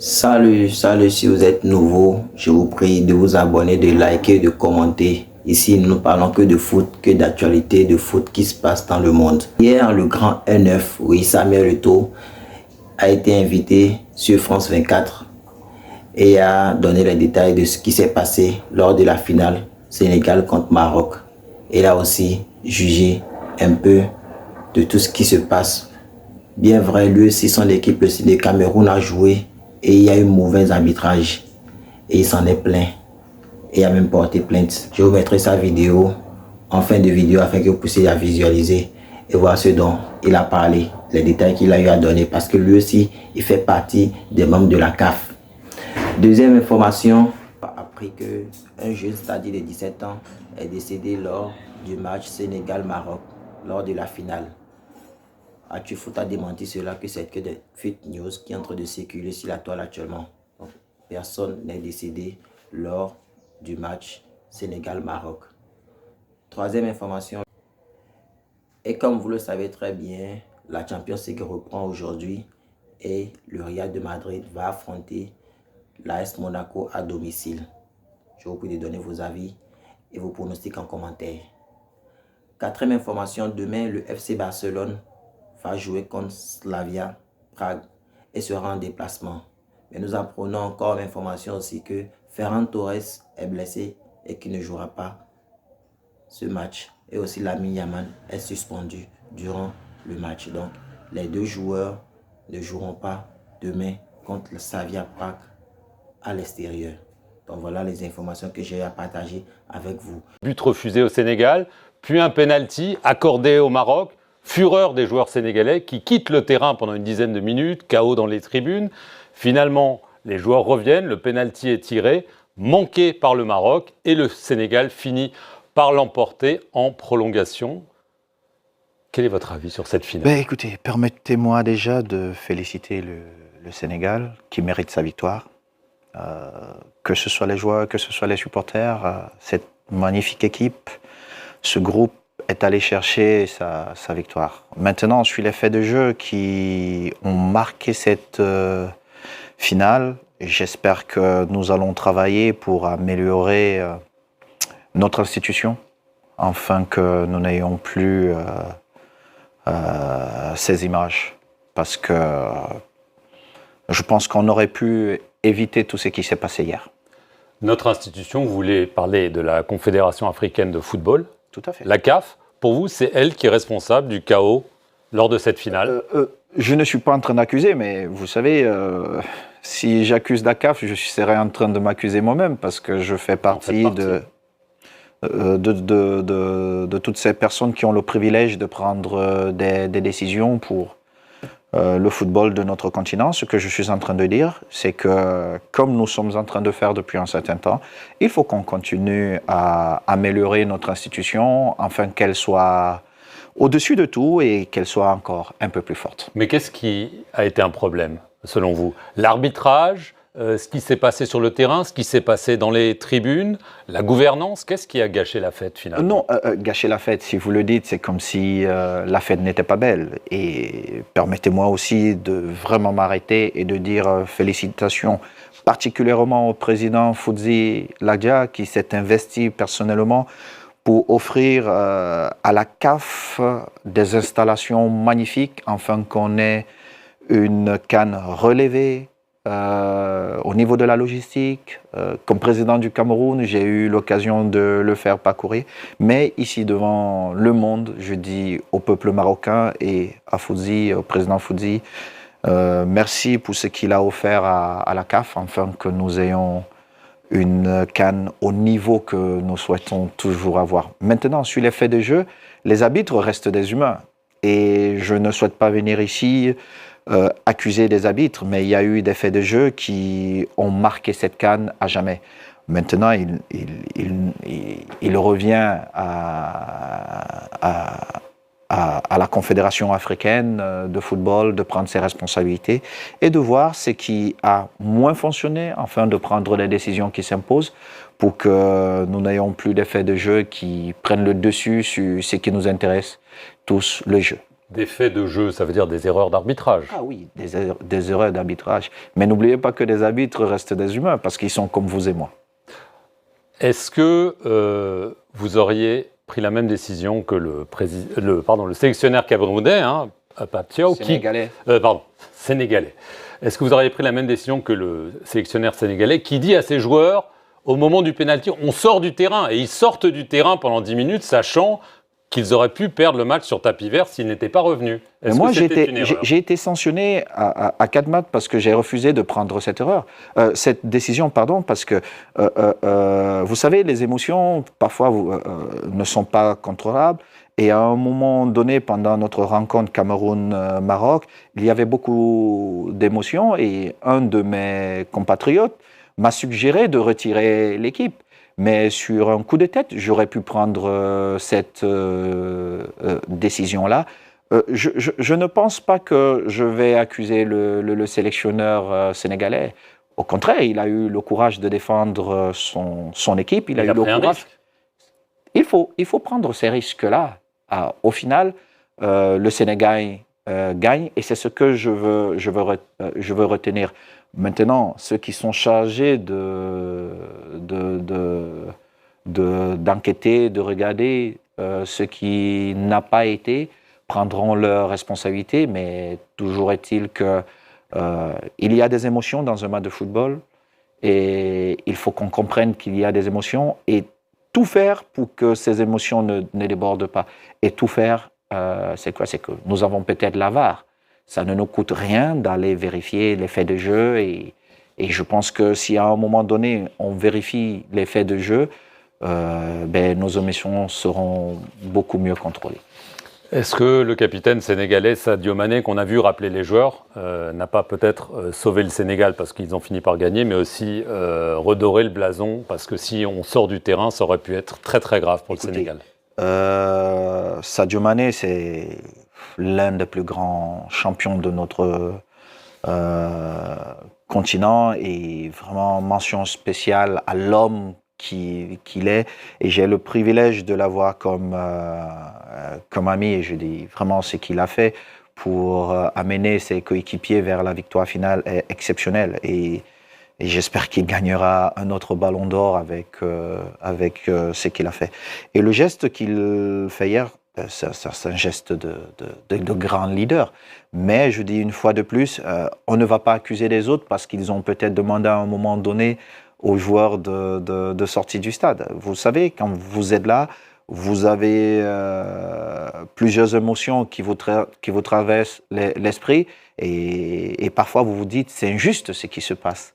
Salut, salut, si vous êtes nouveau, je vous prie de vous abonner, de liker, de commenter. Ici, nous ne parlons que de foot, que d'actualité, de foot qui se passe dans le monde. Hier, le grand E9, oui, Samuel Eto'o, a été invité sur France 24 et a donné les détails de ce qui s'est passé lors de la finale Sénégal contre Maroc. Il a aussi jugé un peu de tout ce qui se passe. Bien vrai, lui aussi, son équipe, le Cameroun, a joué et il y a eu mauvais arbitrage. Et il s'en est plaint. Et il a même porté plainte. Je vous mettrai sa vidéo en fin de vidéo afin que vous puissiez la visualiser et voir ce dont il a parlé, les détails qu'il a eu à donner. Parce que lui aussi, il fait partie des membres de la CAF. Deuxième information, on a appris qu'un jeune stadier de 17 ans est décédé lors du match Sénégal-Maroc, lors de la finale. ActuFoot a démenti cela, que c'est que des fake news qui entrent de circuler sur la toile actuellement. Donc, personne n'est décédé lors du match Sénégal-Maroc. Troisième information, et comme vous le savez très bien, la Champions League reprend aujourd'hui et le Real de Madrid va affronter l'AS Monaco à domicile. Je vous prie de donner vos avis et vos pronostics en commentaire. Quatrième information, demain le FC Barcelone va jouer contre Slavia Prague et sera en déplacement. Mais nous apprenons encore l'information aussi que Ferran Torres est blessé et qu'il ne jouera pas ce match. Et aussi Lamine Yamal est suspendu durant le match. Donc les deux joueurs ne joueront pas demain contre le Slavia Prague à l'extérieur. Donc voilà les informations que j'ai à partager avec vous. But refusé au Sénégal, puis un penalty accordé au Maroc. Fureur des joueurs sénégalais qui quittent le terrain pendant une dizaine de minutes, chaos dans les tribunes. Finalement, les joueurs reviennent, le penalty est tiré, manqué par le Maroc et le Sénégal finit par l'emporter en prolongation. Quel est votre avis sur cette finale? Écoutez, permettez-moi déjà de féliciter le Sénégal qui mérite sa victoire. Que ce soit les joueurs, que ce soit les supporters, cette magnifique équipe, ce groupe est allé chercher sa victoire. Maintenant, sur les faits de jeu qui ont marqué cette finale, j'espère que nous allons travailler pour améliorer notre institution, afin que nous n'ayons plus ces images. Parce que je pense qu'on aurait pu éviter tout ce qui s'est passé hier. Notre institution, vous voulez parler de la Confédération africaine de football? Tout à fait. La CAF, pour vous, c'est elle qui est responsable du chaos lors de cette finale? Je ne suis pas en train d'accuser, mais vous savez, si j'accuse la CAF, je serais en train de m'accuser moi-même, parce que je fais partie de toutes ces personnes qui ont le privilège de prendre des décisions pour le football de notre continent. Ce que je suis en train de dire, c'est que, comme nous sommes en train de faire depuis un certain temps, il faut qu'on continue à améliorer notre institution afin qu'elle soit au-dessus de tout et qu'elle soit encore un peu plus forte. Mais qu'est-ce qui a été un problème, selon vous? L'arbitrage, ce qui s'est passé sur le terrain, ce qui s'est passé dans les tribunes, la gouvernance, qu'est-ce qui a gâché la fête finalement? Non, gâcher la fête, si vous le dites, c'est comme si la fête n'était pas belle. Et permettez-moi aussi de vraiment m'arrêter et de dire félicitations particulièrement au président Foudzi Ladja qui s'est investi personnellement pour offrir à la CAF des installations magnifiques afin qu'on ait une CAN relevée. Au niveau de la logistique, comme président du Cameroun, j'ai eu l'occasion de le faire parcourir. Mais ici, devant le monde, je dis au peuple marocain et à Foudzi, au président Foudzi, merci pour ce qu'il a offert à la CAF, afin que nous ayons une CAN au niveau que nous souhaitons toujours avoir. Maintenant, sur les faits de jeu, les arbitres restent des humains. Et je ne souhaite pas venir ici accuser des arbitres, mais il y a eu des faits de jeu qui ont marqué cette CAN à jamais. Maintenant, il revient à la Confédération africaine de football de prendre ses responsabilités et de voir ce qui a moins fonctionné afin de prendre les décisions qui s'imposent pour que nous n'ayons plus d'effets de jeu qui prennent le dessus sur ce qui nous intéresse tous, le jeu. des faits de jeu, ça veut dire des erreurs d'arbitrage. Ah oui, des erreurs d'arbitrage. Mais n'oubliez pas que les arbitres restent des humains, parce qu'ils sont comme vous et moi. Est-ce que vous auriez pris la même décision que le sélectionneur camerounais, hein, Pape Thiaw, Sénégalais. Sénégalais. Est-ce que vous auriez pris la même décision que le sélectionneur sénégalais qui dit à ses joueurs, au moment du pénalty, on sort du terrain, et ils sortent du terrain pendant 10 minutes, sachant qu'ils auraient pu perdre le match sur tapis vert s'ils n'étaient pas revenus. Moi, j'ai été sanctionné à 4 matchs parce que j'ai refusé de prendre cette décision, parce que, vous savez, les émotions, parfois, ne sont pas contrôlables. Et à un moment donné, pendant notre rencontre Cameroun-Maroc, il y avait beaucoup d'émotions et un de mes compatriotes m'a suggéré de retirer l'équipe. Mais sur un coup de tête, j'aurais pu prendre cette décision-là. Je ne pense pas que je vais accuser le sélectionneur sénégalais. Au contraire, il a eu le courage de défendre son équipe. Il a eu le courage. Il faut prendre ces risques-là. Au final, le Sénégal gagne et c'est ce que je veux retenir. Maintenant, ceux qui sont chargés d'enquêter, de regarder ce qui n'a pas été, prendront leurs responsabilités, mais toujours est-il qu'il y a des émotions dans un match de football et il faut qu'on comprenne qu'il y a des émotions et tout faire pour que ces émotions ne débordent pas. Et tout faire, c'est quoi? C'est que nous avons peut-être la VAR. Ça ne nous coûte rien d'aller vérifier les faits de jeu et je pense que si à un moment donné, on vérifie les faits de jeu, nos émotions seront beaucoup mieux contrôlées. Est-ce que le capitaine sénégalais Sadio Mané, qu'on a vu rappeler les joueurs, n'a pas peut-être sauvé le Sénégal parce qu'ils ont fini par gagner, mais aussi redoré le blason parce que si on sort du terrain, ça aurait pu être très très grave pour le Sénégal? Sadio Mané, c'est l'un des plus grands champions de notre continent et vraiment mention spéciale à l'homme qu'il est. Et j'ai le privilège de l'avoir comme ami et je dis vraiment ce qu'il a fait pour amener ses coéquipiers vers la victoire finale est exceptionnel. Et j'espère qu'il gagnera un autre ballon d'or avec ce qu'il a fait. Et le geste qu'il fait hier, c'est un geste de grand leader. Mais je dis une fois de plus, on ne va pas accuser les autres parce qu'ils ont peut-être demandé à un moment donné aux joueurs de sortir du stade. Vous savez, quand vous êtes là, vous avez plusieurs émotions qui vous traversent l'esprit et parfois vous vous dites c'est injuste ce qui se passe.